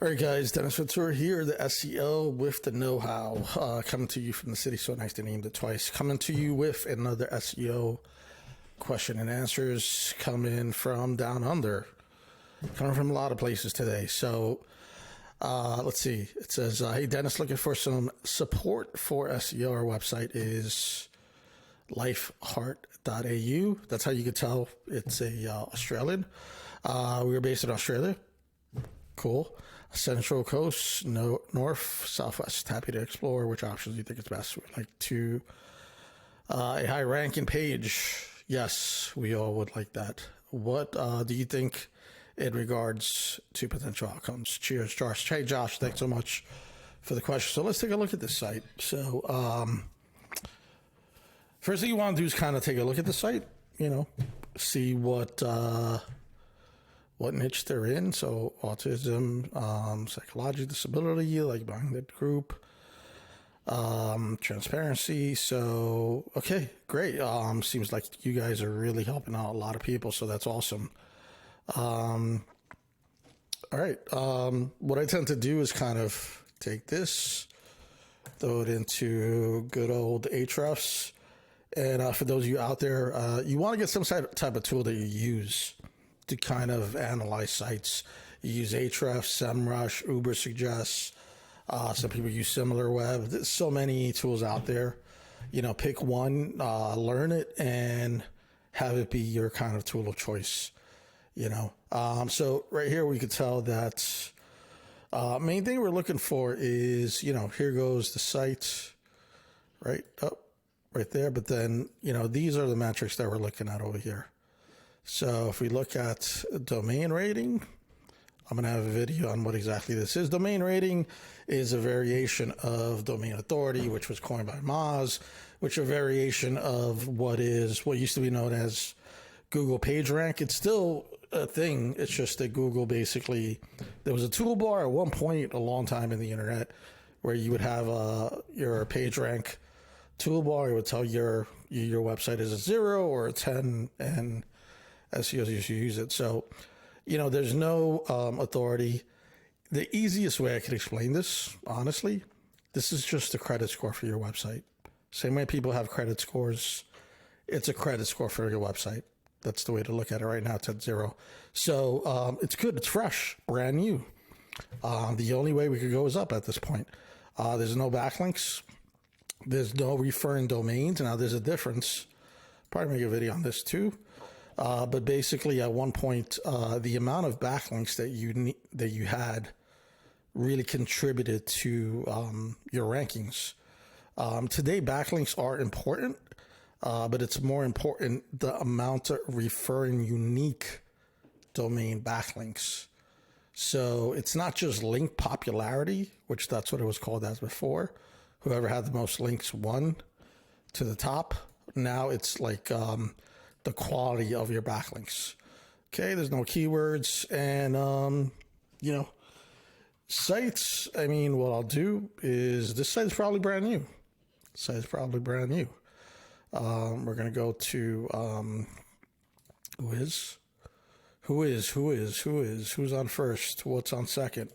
All right, guys, DennisVentura here, the SEO with the know-how, coming to you from the city so nice to name it twice, coming to you with another SEO question and answers coming from down under, coming from a lot of places today. So let's see. It says, hey, Dennis, looking for some support for SEO. Our website is lifeheart.au. That's how you can tell it's a Australian. We were based in Australia. Cool. Central Coast, North, Southwest. Happy to explore which options you think is best. We'd like to a high ranking page. Yes, we all would like that. What do you think in regards to potential outcomes? Cheers, Josh. Hey, Josh, thanks so much for the question. So let's take a look at this site. So first thing you want to do is kind of take a look at the site, see what niche they're in. So autism, psychology, disability, like-minded group, transparency. So, okay, great. Seems like you guys are really helping out a lot of people. So that's awesome. All right. What I tend to do is kind of take this, throw it into good old Ahrefs. And for those of you out there, you want to get some type of tool that you use to kind of analyze sites. You use Ahrefs, SEMrush, Ubersuggest. Some people use SimilarWeb. There's so many tools out there. Pick one, learn it, and have it be your kind of tool of choice. So right here we could tell that main thing we're looking for is, here goes the site, right up, right there. But then, these are the metrics that we're looking at over here. So if we look at domain rating, I'm going to have a video on what exactly this is. Domain rating is a variation of domain authority, which was coined by Moz, which is a variation of what used to be known as Google PageRank. It's still a thing. It's just that Google basically, there was a toolbar at one point a long time in the internet where you would have your PageRank toolbar. It would tell your website is a 0 or a 10, and SEOs used to use it. So, there's no authority. The easiest way I can explain this, honestly, this is just a credit score for your website. Same way people have credit scores, it's a credit score for your website. That's the way to look at it right now. It's at 0. So it's good. It's fresh, brand new. The only way we could go is up at this point. There's no backlinks. There's no referring domains. Now there's a difference. Probably make a video on this too. But basically, at one point, the amount of backlinks that you had really contributed to your rankings. Today, backlinks are important, but it's more important the amount of referring unique domain backlinks. So it's not just link popularity, which that's what it was called as before. Whoever had the most links won to the top. Now it's like the quality of your backlinks. Okay, there's no keywords. And, sites, what I'll do is, this site is probably brand new. We're going to go to, who's on first? What's on second?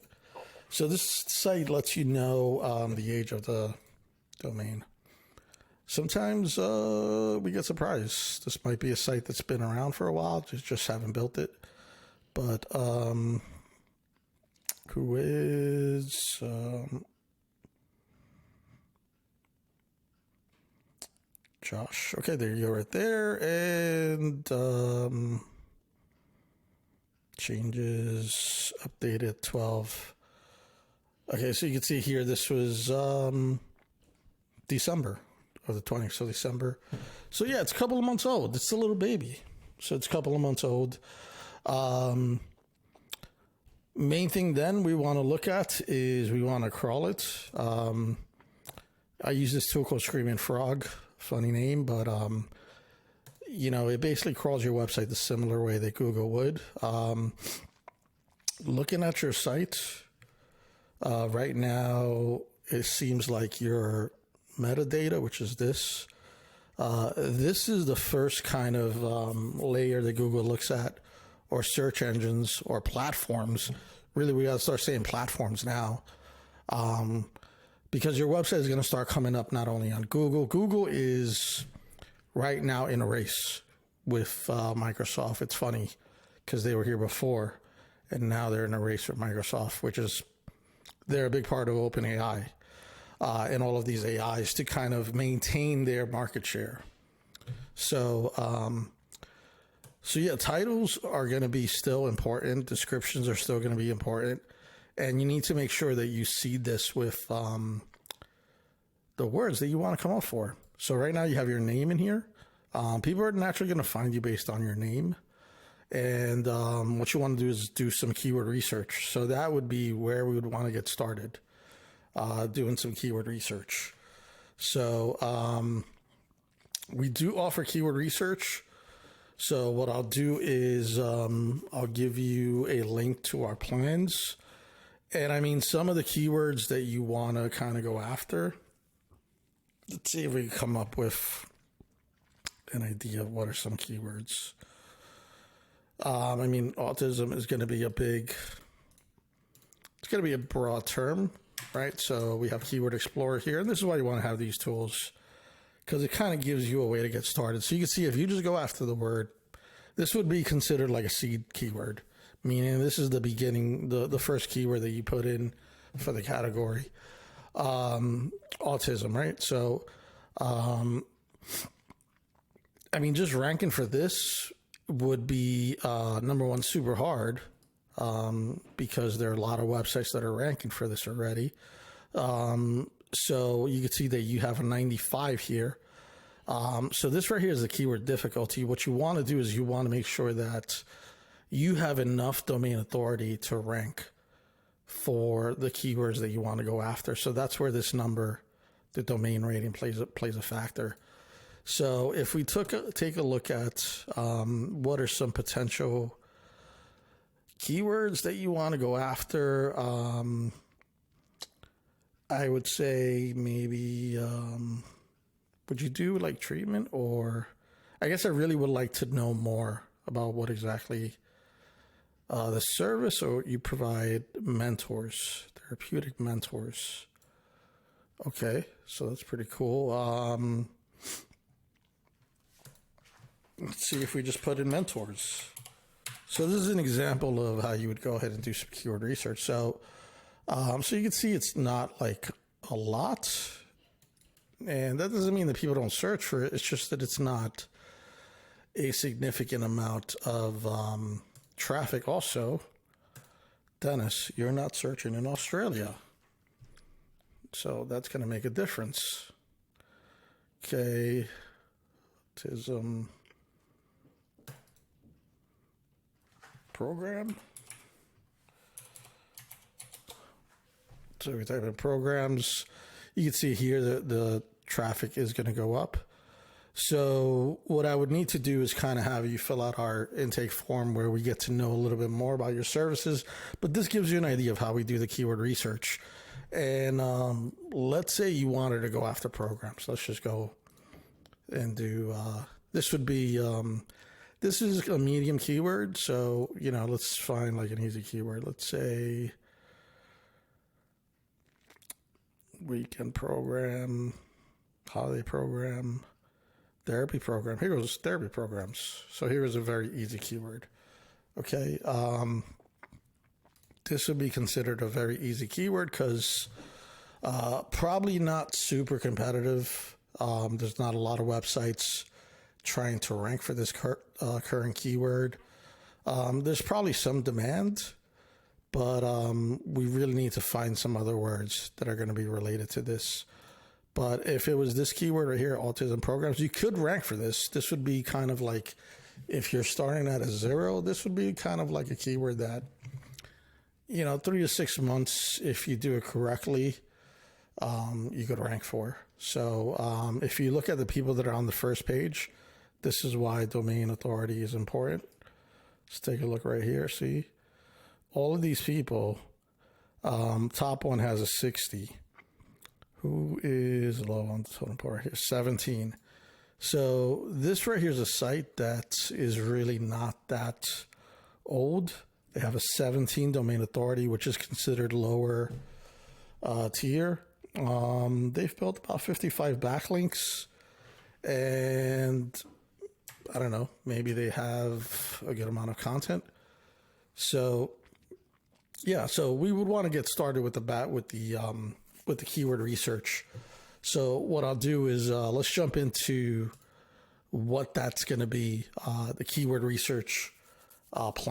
So this site lets you know the age of the domain. Sometimes we get surprised. This might be a site that's been around for a while, just haven't built it. But who is Josh? Okay, there you go, right there. And changes updated 12. Okay, so you can see here this was December. Or the 20th, so December. So yeah, it's a couple of months old. It's a little baby. So it's a couple of months old. Main thing then we want to look at is we want to crawl it. I use this tool called Screaming Frog. Funny name, but it basically crawls your website the similar way that Google would. Looking at your site right now, it seems like your metadata, which is this. This is the first kind of layer that Google looks at, or search engines or platforms really we got to start saying platforms now, because your website is going to start coming up not only on Google. Google is right now in a race with Microsoft. It's funny because they were here before, and now they're in a race with Microsoft, which is they're a big part of OpenAI and all of these AIs to kind of maintain their market share. So, yeah, titles are going to be still important. Descriptions are still going to be important. And you need to make sure that you seed this with the words that you want to come up for. So right now you have your name in here. People are naturally going to find you based on your name. And what you want to do is do some keyword research. So that would be where we would want to get started, doing some keyword research. So we do offer keyword research. So what I'll do is I'll give you a link to our plans. And I mean, some of the keywords that you want to kind of go after, let's see if we can come up with an idea of what are some keywords. I mean, autism is going to be it's going to be a broad term, right? So we have Keyword Explorer here, and this is why you want to have these tools, because it kind of gives you a way to get started. So you can see if you just go after the word, this would be considered like a seed keyword, meaning this is the beginning, the first keyword that you put in for the category. Autism, right? So, I mean, just ranking for this would be, number one, super hard, because there are a lot of websites that are ranking for this already. So you can see that you have a 95 here. So this right here is the keyword difficulty. What you want to do is you want to make sure that you have enough domain authority to rank for the keywords that you want to go after. So that's where this number, the domain rating, plays a factor. So if we take a look at what are some potential keywords that you want to go after, I would say maybe, would you do like treatment, or I guess I really would like to know more about what exactly the service, or you provide mentors, therapeutic mentors. Okay, so that's pretty cool. Let's see if we just put in mentors. So this is an example of how you would go ahead and do some keyword research. So, so you can see it's not like a lot, and that doesn't mean that people don't search for it. It's just that it's not a significant amount of traffic. Also, Dennis, you're not searching in Australia, so that's going to make a difference. Okay, autism program. So we type in programs. You can see here that the traffic is going to go up. So what I would need to do is kind of have you fill out our intake form where we get to know a little bit more about your services. But this gives you an idea of how we do the keyword research. And let's say you wanted to go after programs. Let's just go and do, this would be, this is a medium keyword. So, you know, let's find like an easy keyword. Let's say weekend program, holiday program, therapy program. Here goes therapy programs. So here is a very easy keyword. Okay. This would be considered a very easy keyword because probably not super competitive. There's not a lot of websites trying to rank for this current keyword. There's probably some demand, but we really need to find some other words that are going to be related to this. But if it was this keyword right here, autism programs, you could rank for this. This would be kind of like, if you're starting at a 0, this would be kind of like a keyword that, you know, 3 to 6 months, if you do it correctly, you could rank for. So if you look at the people that are on the first page, this is why domain authority is important. Let's take a look right here. See, all of these people, top one has a 60. Who is low on the totem pole right here? 17. So this right here is a site that is really not that old. They have a 17 domain authority, which is considered lower tier. They've built about 55 backlinks, and I don't know, maybe they have a good amount of content. So yeah, so we would want to get started with the keyword research. So what I'll do is let's jump into what that's going to be, the keyword research plan.